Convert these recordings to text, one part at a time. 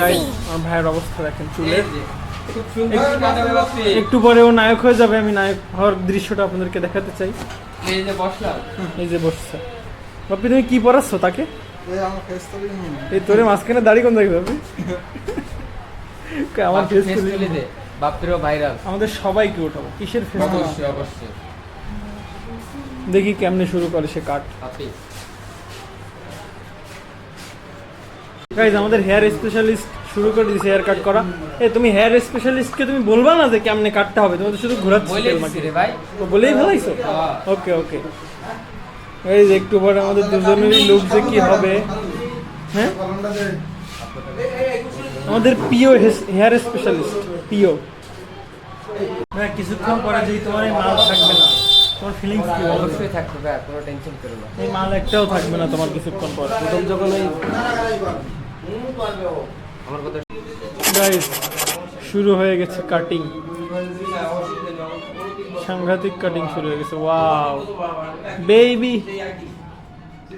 guys আমার ভাইয়ের অবস্থা দেখেন চুলের একটু পরে ও নায়ক হয়ে যাবে আমি নায়ক হওয়ার দৃশ্যটা আপনাদেরকে দেখাতে চাই এই যে বসছে বাপি তুমি কি পড়াচ্ছ তাকে এই তোরে মাঝখানে দাড়ি কোন দেখবে বাপি আমার ফেস তুলে দে বাপরে ভাইরাল আমাদের সবাইকে ওঠাবো কিসের ফেস অবশ্যই দেখি কেমনে শুরু করে সে কাট গাইস আমাদের হেয়ার স্পেশালিস্ট শুরু করে দিয়েছে হেয়ার কাট করা তুমি হেয়ার স্পেশালিস্টকে তুমি বলবা না যে কেমনে কাটতে হবে তুমি তো শুধু ঘোরাচ্ছিস রে ভাই তো বলেই ফেলাইছো ওকে ওকে এই যে একটু পরে আমাদের দুজনেরই লুক যে কি হবে হ্যাঁ আমাদের পিও হেয়ার স্পেশালিস্ট পিও ভাই কিছুক্ষণ পরে যদি তোমার এই মাল থাকবে না তোমার ফিলিংস কি অবশ্যই থাকবে ভাই কোনো টেনশন করো না এই মাল একটাও থাকবে না তোমার কিছুক্ষণ পর প্রথম যখন এই আমার কথা গাইস শুরু হয়ে গেছে কাটিং সাংঘাতিক কাটিং শুরু হয়ে গেছে ওয়াও বেবি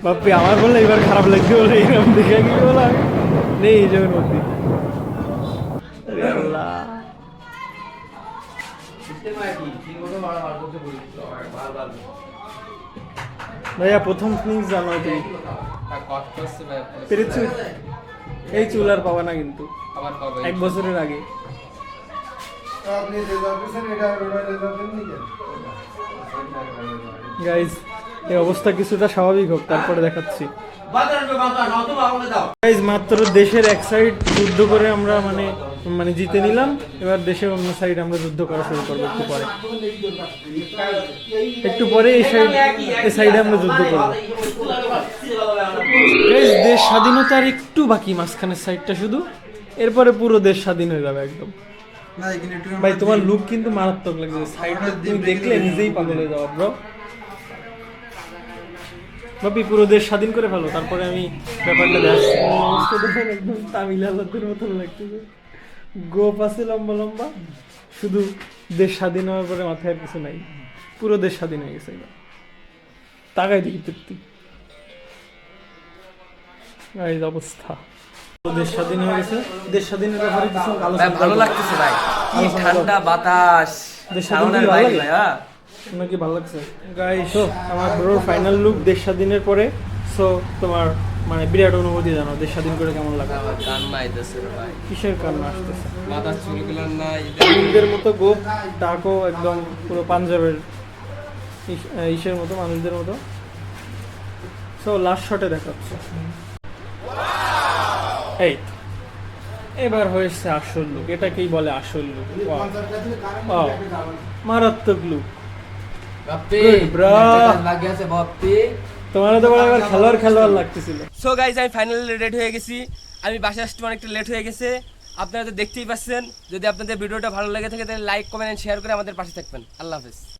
বাপি আমার বললে এবার খারাপ লাগবে বলে এরকম দেখে কি বলা নেই যখন মধ্যে আল্লাহ ভাইয়া প্রথম ফিলিংস জানো তুমি পেরেছো এই চুল আর পাবা না কিন্তু এক বছরের আগে গাইস এই অবস্থা কিছুটা স্বাভাবিক হোক তারপরে দেখাচ্ছি গাইস মাত্র দেশের এক সাইড যুদ্ধ করে আমরা মানে জিতে নিলাম এবার দেশের অন্য সাইড আমরা যুদ্ধ করা শুরু করবো একটু পরে এই সাইডে আমরা যুদ্ধ করবো গাইস দেশ স্বাধীনতার একটু বাকি মাঝখানের সাইডটা শুধু এরপরে পুরো দেশ স্বাধীন হয়ে যাবে একদম ভাই তোমার লুক কিন্তু মারাত্মক লাগছে সাইডটা তুমি দেখলে নিজেই পাগল হয়ে যাও ব্রো বাপি পুরো দেশ স্বাধীন করে ফেলো তারপরে আমি ব্যাপারটা দেখছি একদম তামিল আলাদের মতন লাগতেছে গোপ আছে লম্বা লম্বা শুধু দেশ স্বাধীন হওয়ার পরে মাথায় কিছু নাই পুরো দেশ স্বাধীন হয়ে গেছে এবার তাকাই দেখি তৃপ্তি এই অবস্থা দেশ স্বাধীন হয়ে গেছে দেশ স্বাধীনের ব্যাপারে কিছু আলোচনা ভালো লাগতেছে ভাই কি ঠান্ডা বাতাস দেশ স্বাধীনের ভালো লাগে হ্যাঁ তোমার কি ভালো লাগছে গাইস আমার ব্রোর ফাইনাল লুক দেশ স্বাধীনের পরে সো তোমার মানে বিরাট অনুভূতি জানো দেশ স্বাধীন করে কেমন লাগে কান্না আইতেছে ভাই কিসের কান্না আসতেছে বাতাস চুলগুলো না ঈদের মতো গোপ ডাকো একদম পুরো পাঞ্জাবের ইসের মতো মানুষদের মতো সো লাস্ট শটে দেখাচ্ছে এই এবার হয়েছে আসল লুক এটাকেই বলে আসল লুক মারাত্মক লুক তোমার তো এবার খেলোয়াড় লাগতেছিল সো গাইজ আমি ফাইনালি রেডি হয়ে গেছি আমি বাসায় আসতে অনেকটা লেট হয়ে গেছে আপনারা তো দেখতেই পাচ্ছেন যদি আপনাদের ভিডিওটা ভালো লেগে থাকে তাহলে লাইক কমেন্ট শেয়ার করে আমাদের পাশে থাকবেন আল্লাহ হাফেজ